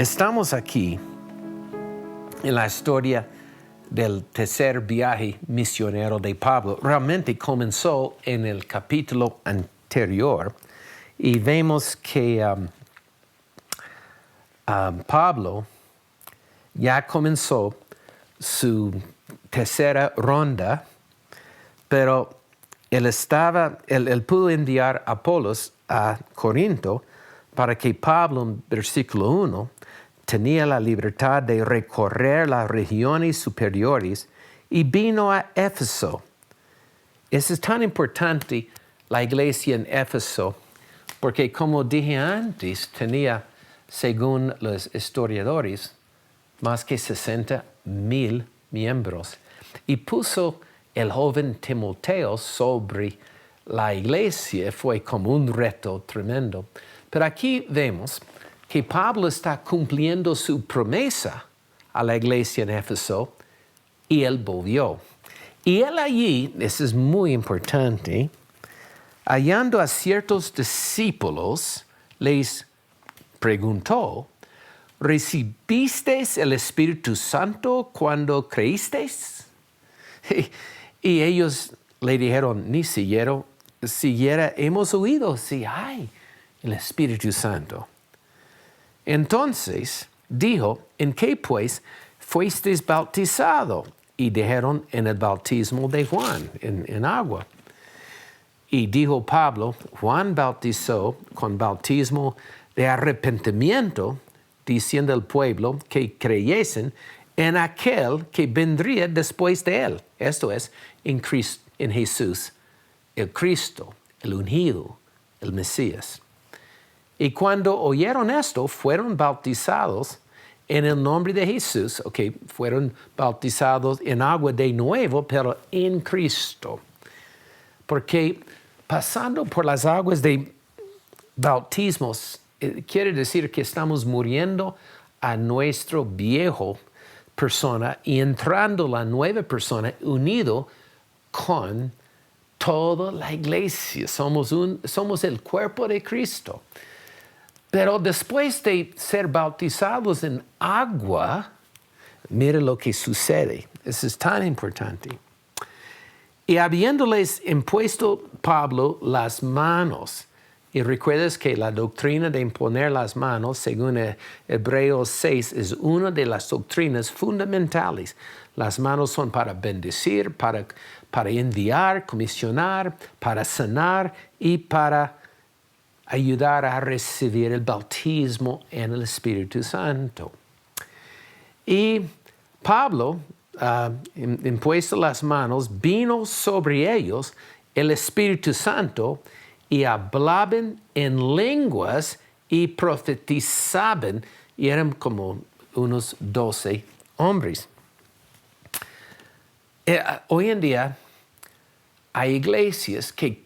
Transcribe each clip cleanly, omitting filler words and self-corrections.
Estamos aquí en la historia del tercer viaje misionero de Pablo. Realmente comenzó en el capítulo anterior y vemos que Pablo ya comenzó su tercera ronda, pero él pudo enviar a Apolos a Corinto para que Pablo, en versículo 1, tenía la libertad de recorrer las regiones superiores y vino a Efeso. Eso es tan importante, la iglesia en Efeso, porque como dije antes, tenía, según los historiadores, más que 60,000 miembros. Y puso el joven Timoteo sobre la iglesia, fue como un reto tremendo. Pero aquí vemos que Pablo está cumpliendo su promesa a la iglesia en Efeso y él volvió. Y él allí, eso es muy importante, hallando a ciertos discípulos, les preguntó, ¿recibisteis el Espíritu Santo cuando creísteis? Y ellos le dijeron, ni siquiera hemos oído si hay el Espíritu Santo. Entonces dijo, ¿en qué pues fuisteis bautizado? Y dijeron, en el bautismo de Juan, en agua. Y dijo Pablo, Juan bautizó con bautismo de arrepentimiento, diciendo al pueblo que creyesen en aquel que vendría después de él. Esto es, en Jesús, el Cristo, el ungido, el Mesías. Y cuando oyeron esto, fueron bautizados en el nombre de Jesús. Fueron bautizados en agua de nuevo, pero en Cristo. Porque pasando por las aguas de bautismos, quiere decir que estamos muriendo a nuestro viejo persona y entrando la nueva persona unido con toda la iglesia. Somos el cuerpo de Cristo. Pero después de ser bautizados en agua, mire lo que sucede. Eso es tan importante. Y habiéndoles impuesto Pablo las manos, y recuerdas que la doctrina de imponer las manos, según Hebreos 6, es una de las doctrinas fundamentales. Las manos son para bendecir, para enviar, comisionar, para sanar y para ayudar a recibir el bautismo en el Espíritu Santo. Y Pablo, impuesto las manos, vino sobre ellos el Espíritu Santo y hablaban en lenguas y profetizaban, y eran como unos 12 hombres. Hoy en día hay iglesias que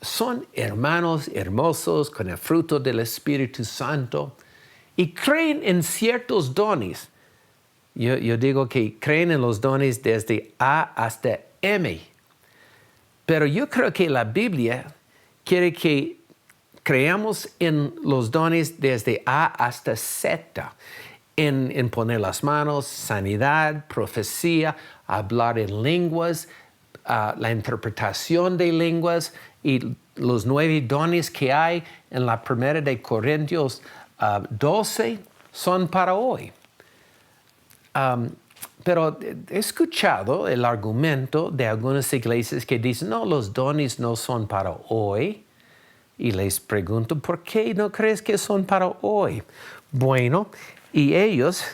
son hermanos hermosos con el fruto del Espíritu Santo y creen en ciertos dones. Yo digo que creen en los dones desde A hasta M. Pero yo creo que la Biblia quiere que creamos en los dones desde A hasta Z. En poner las manos, sanidad, profecía, hablar en lenguas, la interpretación de lenguas y los 9 dones que hay en la primera de Corintios 12 son para hoy. Pero he escuchado el argumento de algunas iglesias que dicen, no, los dones no son para hoy. Y les pregunto, ¿por qué no crees que son para hoy? Bueno, y ellos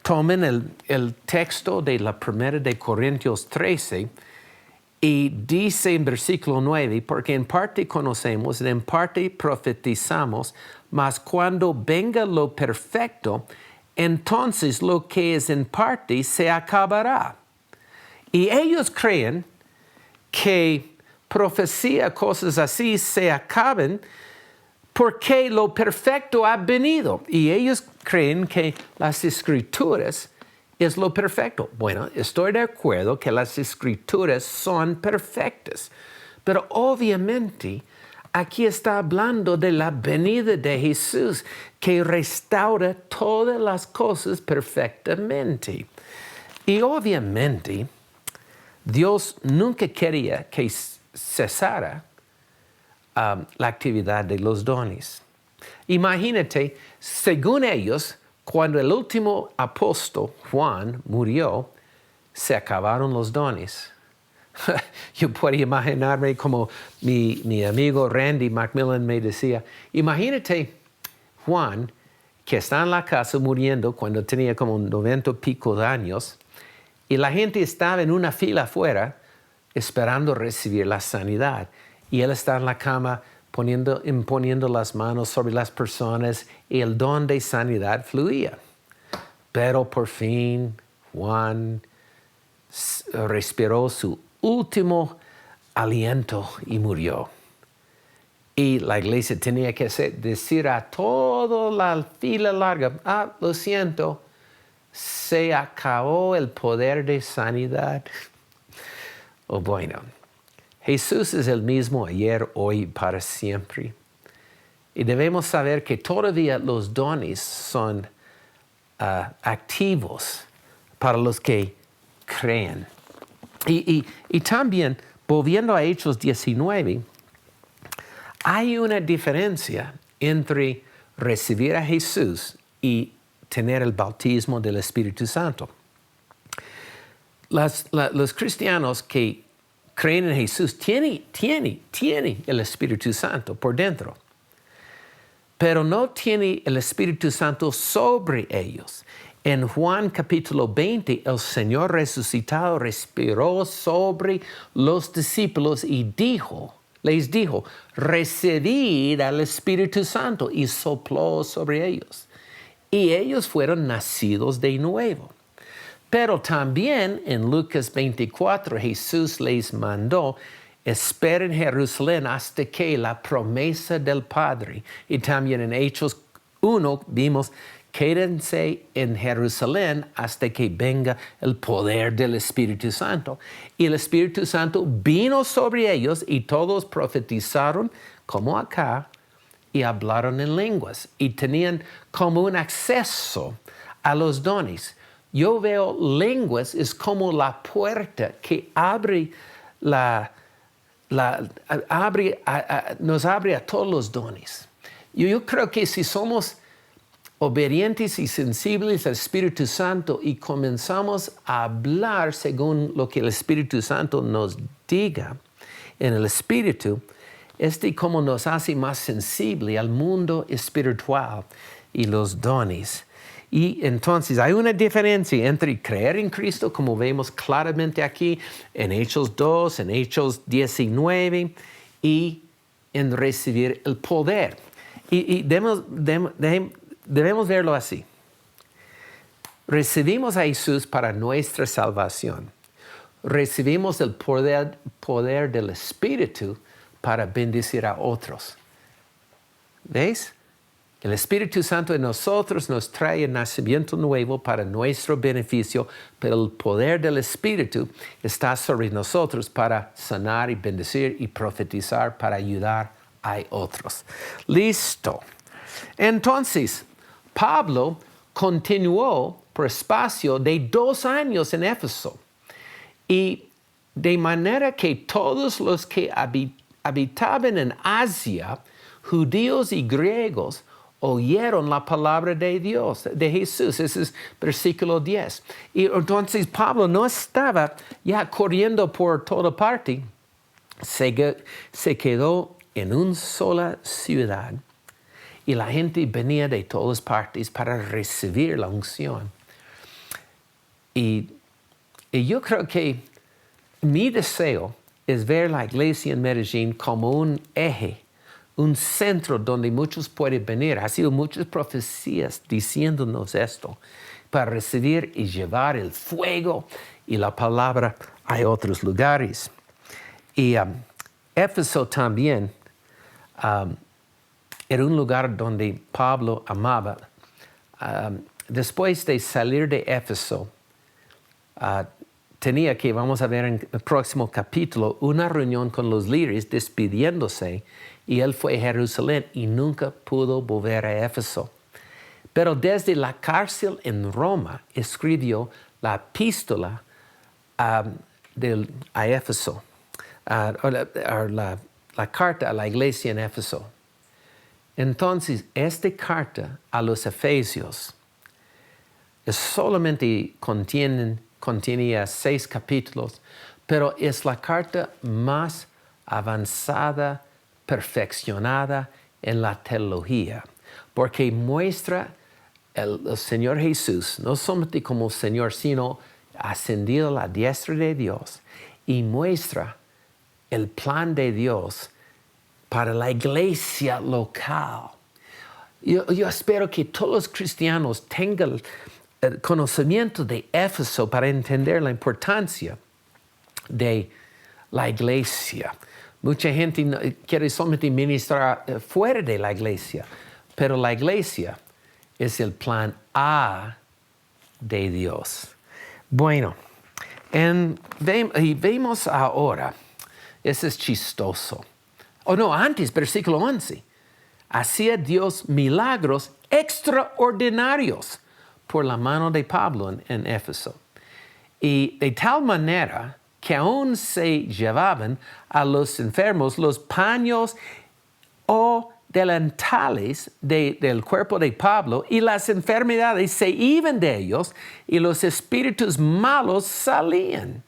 tomen el texto de la primera de Corintios 13 y dice en versículo 9, porque en parte conocemos, en parte profetizamos, mas cuando venga lo perfecto, entonces lo que es en parte se acabará. Y ellos creen que profecía, cosas así, se acaben porque lo perfecto ha venido. Y ellos creen que las escrituras es lo perfecto. Bueno, estoy de acuerdo que las escrituras son perfectas. Pero obviamente aquí está hablando de la venida de Jesús, que restaura todas las cosas perfectamente. Y obviamente, Dios nunca quería que cesara la actividad de los dones. Imagínate, según ellos, cuando el último apóstol, Juan, murió, se acabaron los dones. Yo puedo imaginarme como mi amigo Randy McMillan me decía, imagínate Juan, que está en la casa muriendo cuando tenía como 90 y pico de años, y la gente estaba en una fila afuera esperando recibir la sanidad. Y él está en la cama imponiendo las manos sobre las personas y el don de sanidad fluía. Pero por fin Juan respiró su último aliento y murió. Y la iglesia tenía que decir a toda la fila larga, lo siento, se acabó el poder de sanidad. Oh, bueno, Jesús es el mismo ayer, hoy, para siempre. Y debemos saber que todavía los dones son activos para los que creen. Y también, volviendo a Hechos 19, hay una diferencia entre recibir a Jesús y tener el bautismo del Espíritu Santo. Los cristianos que creen en Jesús tienen el Espíritu Santo por dentro, pero no tiene el Espíritu Santo sobre ellos. En Juan capítulo 20, el Señor resucitado respiró sobre los discípulos y les dijo, recibid al Espíritu Santo, y sopló sobre ellos. Y ellos fueron nacidos de nuevo. Pero también en Lucas 24, Jesús les mandó, esperen en Jerusalén hasta que la promesa del Padre. Y también en Hechos 1 vimos, quédense en Jerusalén hasta que venga el poder del Espíritu Santo. Y el Espíritu Santo vino sobre ellos y todos profetizaron, como acá, y hablaron en lenguas. Y tenían como un acceso a los dones. Yo veo lenguas es como la puerta que nos abre a todos los dones. Yo creo que si somos obedientes y sensibles al Espíritu Santo y comenzamos a hablar según lo que el Espíritu Santo nos diga en el Espíritu, como nos hace más sensible al mundo espiritual y los dones. Y entonces hay una diferencia entre creer en Cristo, como vemos claramente aquí en Hechos 2, en Hechos 19, y en recibir el poder. Y debemos verlo así. Recibimos a Jesús para nuestra salvación. Recibimos el poder del Espíritu para bendecir a otros. ¿Veis? El Espíritu Santo en nosotros nos trae el nacimiento nuevo para nuestro beneficio, pero el poder del Espíritu está sobre nosotros para sanar y bendecir y profetizar para ayudar a otros. Listo. Entonces, Pablo continuó por espacio de 2 años en Efeso, y de manera que todos los que habitaban en Asia, judíos y griegos, oyeron la palabra de Dios, de Jesús. Ese es versículo 10. Y entonces Pablo no estaba ya corriendo por toda parte. Se quedó en una sola ciudad. Y la gente venía de todas partes para recibir la unción. Y yo creo que mi deseo es ver la iglesia en Medellín como un eje, un centro donde muchos pueden venir. Ha sido muchas profecías diciéndonos esto, para recibir y llevar el fuego y la palabra a otros lugares. Y Efeso también era un lugar donde Pablo amaba. Después de salir de Efeso, tenía que, vamos a ver en el próximo capítulo, una reunión con los líderes despidiéndose y él fue a Jerusalén y nunca pudo volver a Éfeso. Pero desde la cárcel en Roma escribió la epístola a Éfeso, la carta a la iglesia en Éfeso. Entonces, esta carta a los Efesios solamente contenía 6 capítulos, pero es la carta más avanzada, perfeccionada en la teología, porque muestra el Señor Jesús, no solamente como Señor, sino ascendido a la diestra de Dios, y muestra el plan de Dios para la iglesia local. Yo espero que todos los cristianos tengan el conocimiento de Éfeso para entender la importancia de la iglesia. Mucha gente quiere solamente ministrar fuera de la iglesia, pero la iglesia es el plan A de Dios. Bueno, y vemos ahora, eso es chistoso. Antes, versículo 11. Hacía Dios milagros extraordinarios por la mano de Pablo en Éfeso. Y de tal manera que aún se llevaban a los enfermos los paños o delantales del cuerpo de Pablo, y las enfermedades se iban de ellos y los espíritus malos salían.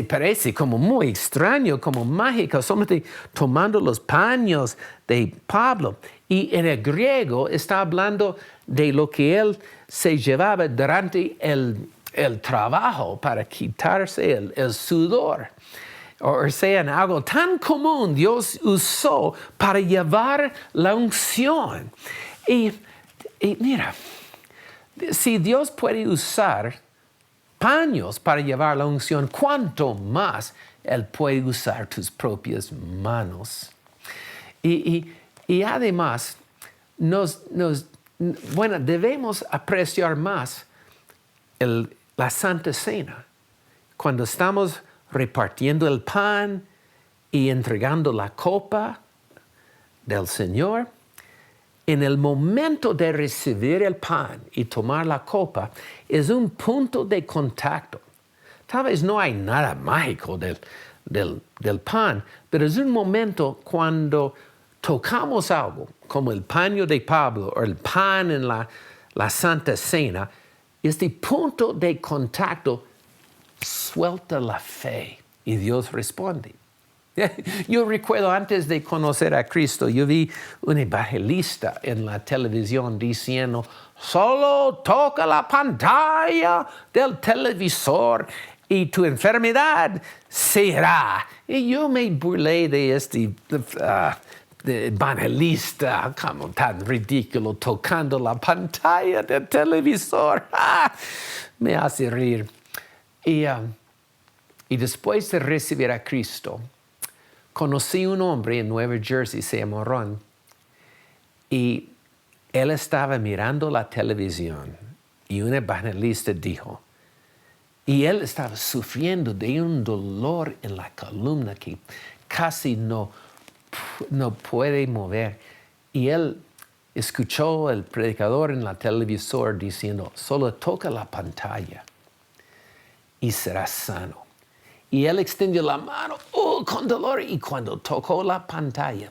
Parece como muy extraño, como mágico, solamente tomando los paños de Pablo. Y en el griego está hablando de lo que él se llevaba durante el trabajo para quitarse el sudor. O sea, en algo tan común Dios usó para llevar la unción. Y mira, si Dios puede usar paños para llevar la unción, ¿cuánto más Él puede usar tus propias manos? Y además, debemos apreciar más la Santa Cena. Cuando estamos repartiendo el pan y entregando la copa del Señor, en el momento de recibir el pan y tomar la copa, es un punto de contacto. Tal vez no hay nada mágico del pan, pero es un momento cuando tocamos algo, como el paño de Pablo o el pan en la Santa Cena. Este punto de contacto suelta la fe y Dios responde. Yo recuerdo antes de conocer a Cristo, yo vi un evangelista en la televisión diciendo, solo toca la pantalla del televisor y tu enfermedad se irá. Y yo me burlé de este de evangelista, como tan ridículo, tocando la pantalla del televisor. Me hace reír. Y después de recibir a Cristo, conocí un hombre en Nueva Jersey, se llama Ron, y él estaba mirando la televisión y un evangelista dijo, y él estaba sufriendo de un dolor en la columna que casi no puede mover. Y él escuchó al predicador en la televisor diciendo, solo toca la pantalla y será sano. Y él extendió la mano, con dolor, y cuando tocó la pantalla,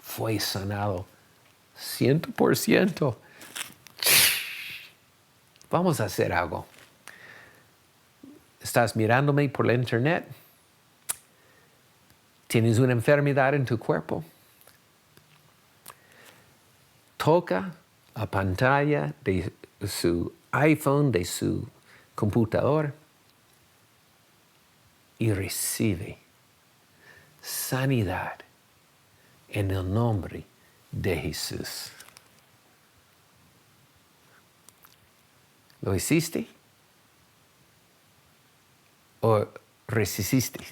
fue sanado 100%. Vamos a hacer algo. ¿Estás mirándome por la internet? ¿Tienes una enfermedad en tu cuerpo? Toca la pantalla de su iPhone, de su computador, y recibe sanidad en el nombre de Jesús. ¿Lo hiciste? ¿O resististe?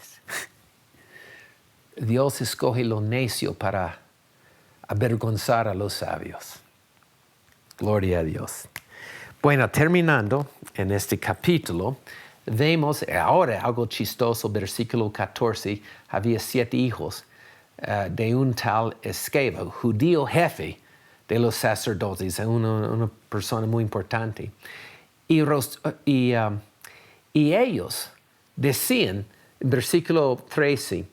Dios escoge lo necio para avergonzar a los sabios. Gloria a Dios. Bueno, terminando en este capítulo, vemos ahora algo chistoso, versículo 14, había 7 hijos de un tal Esqueva, judío jefe de los sacerdotes, una persona muy importante. Y ellos decían, en versículo 13,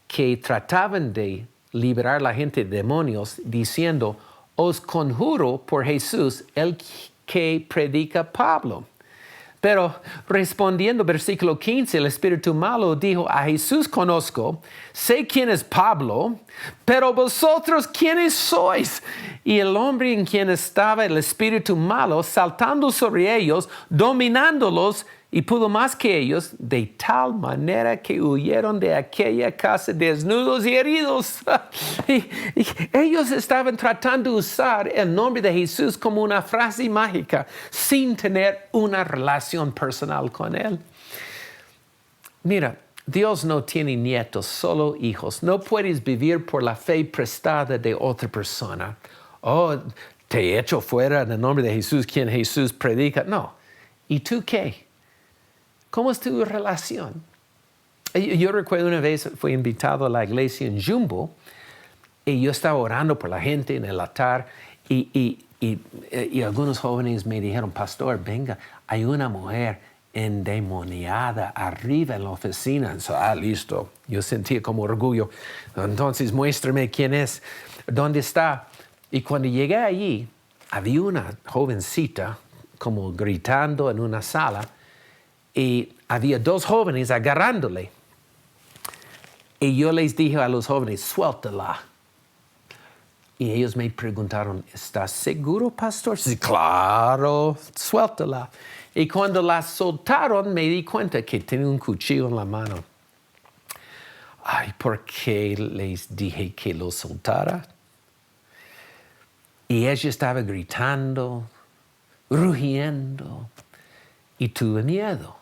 que trataban de liberar a la gente de demonios, diciendo, os conjuro por Jesús, el que predica Pablo. Pero respondiendo, versículo 15, el espíritu malo dijo, a Jesús conozco, sé quién es Pablo, pero vosotros, ¿quiénes sois? Y el hombre en quien estaba el espíritu malo, saltando sobre ellos, dominándolos, y pudo más que ellos, de tal manera que huyeron de aquella casa desnudos y heridos. y ellos estaban tratando de usar el nombre de Jesús como una frase mágica, sin tener una relación personal con Él. Mira, Dios no tiene nietos, solo hijos. No puedes vivir por la fe prestada de otra persona. Oh, te he hecho fuera en el nombre de Jesús, quien Jesús predica. No. ¿Y tú qué? ¿Cómo es tu relación? Yo recuerdo una vez fui invitado a la iglesia en Jumbo y yo estaba orando por la gente en el altar y algunos jóvenes me dijeron, pastor, venga, hay una mujer endemoniada arriba en la oficina. Listo. Yo sentía como orgullo. Entonces, muéstrame quién es, dónde está. Y cuando llegué allí, había una jovencita como gritando en una sala. Y había dos jóvenes agarrándole. Y yo les dije a los jóvenes, suéltala. Y ellos me preguntaron, ¿estás seguro, pastor? Sí, claro, suéltala. Y cuando la soltaron, me di cuenta que tenía un cuchillo en la mano. Ay, ¿por qué les dije que lo soltara? Y ella estaba gritando, rugiendo, y tuve miedo.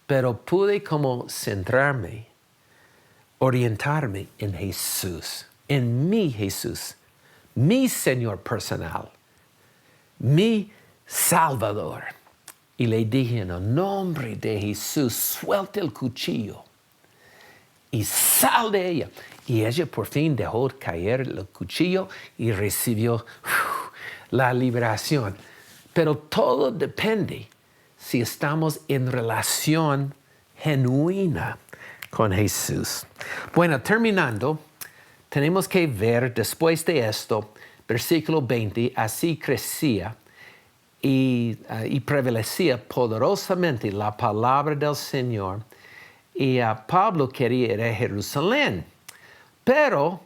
Pero pude como centrarme, orientarme en Jesús, en mi Jesús, mi Señor personal, mi Salvador. Y le dije, en el nombre de Jesús, suelta el cuchillo y sal de ella. Y ella por fin dejó caer el cuchillo y recibió la liberación. Pero todo depende si estamos en relación genuina con Jesús. Bueno, terminando, tenemos que ver después de esto, versículo 20, así crecía y prevalecía poderosamente la palabra del Señor. Y Pablo quería ir a Jerusalén, pero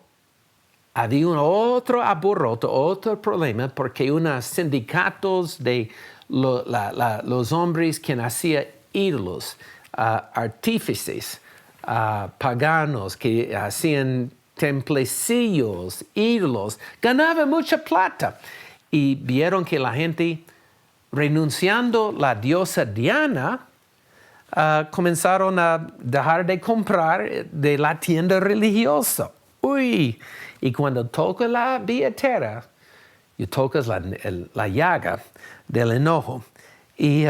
había otro alboroto, otro problema, porque unos sindicatos de los hombres que hacían ídolos, artífices, paganos que hacían templecillos, ídolos, ganaban mucha plata. Y vieron que la gente, renunciando la diosa Diana, comenzaron a dejar de comprar de la tienda religiosa. Uy, y cuando tocas la billetera, y tocas la llaga del enojo. Y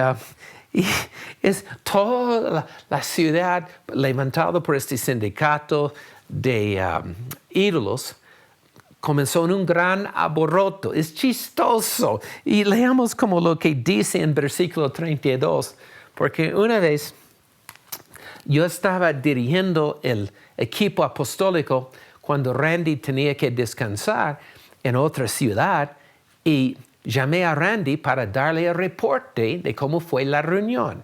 es toda la ciudad levantada por este sindicato de ídolos, comenzó en un gran alboroto. Es chistoso. Y leamos como lo que dice en versículo 32, porque una vez yo estaba dirigiendo el equipo apostólico cuando Randy tenía que descansar en otra ciudad y llamé a Randy para darle el reporte de cómo fue la reunión.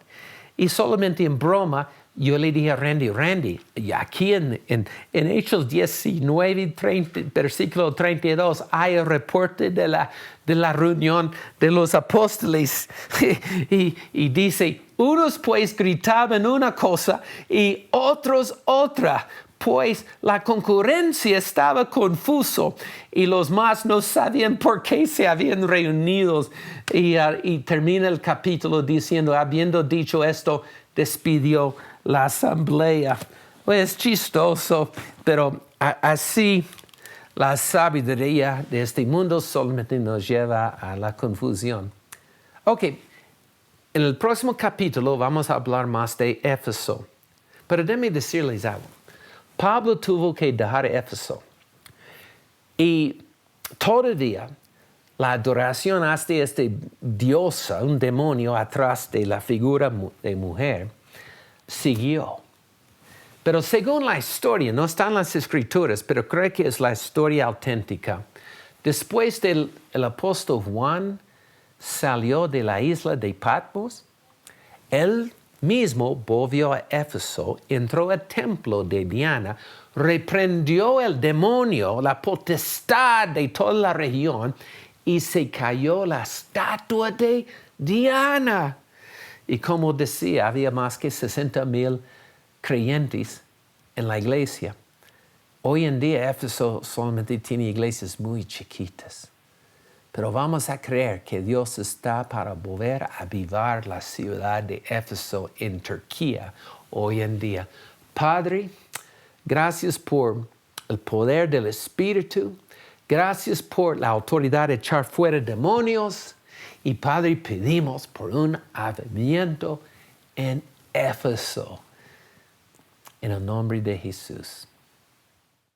Y solamente en broma, yo le dije a Randy, y aquí en Hechos 19, 30, versículo 32, hay el reporte de la reunión de los apóstoles. y dice, unos pues gritaban una cosa y otros otra, pues la concurrencia estaba confuso y los más no sabían por qué se habían reunido. Y termina el capítulo diciendo, habiendo dicho esto, despidió la asamblea. Pues es chistoso, pero así la sabiduría de este mundo solamente nos lleva a la confusión. Ok, en el próximo capítulo vamos a hablar más de Efeso. Pero déjenme decirles algo. Pablo tuvo que dejar Éfeso. Y todavía la adoración hasta este diosa, un demonio atrás de la figura de mujer, siguió. Pero según la historia, no están las escrituras, pero creo que es la historia auténtica. Después del apóstol Juan salió de la isla de Patmos, él mismo volvió a Éfeso, entró al templo de Diana, reprendió el demonio, la potestad de toda la región, y se cayó la estatua de Diana. Y como decía, había más que 60,000 creyentes en la iglesia. Hoy en día Éfeso solamente tiene iglesias muy chiquitas. Pero vamos a creer que Dios está para volver a avivar la ciudad de Éfeso en Turquía hoy en día. Padre, gracias por el poder del Espíritu. Gracias por la autoridad de echar fuera demonios. Y Padre, pedimos por un avivamiento en Éfeso. En el nombre de Jesús.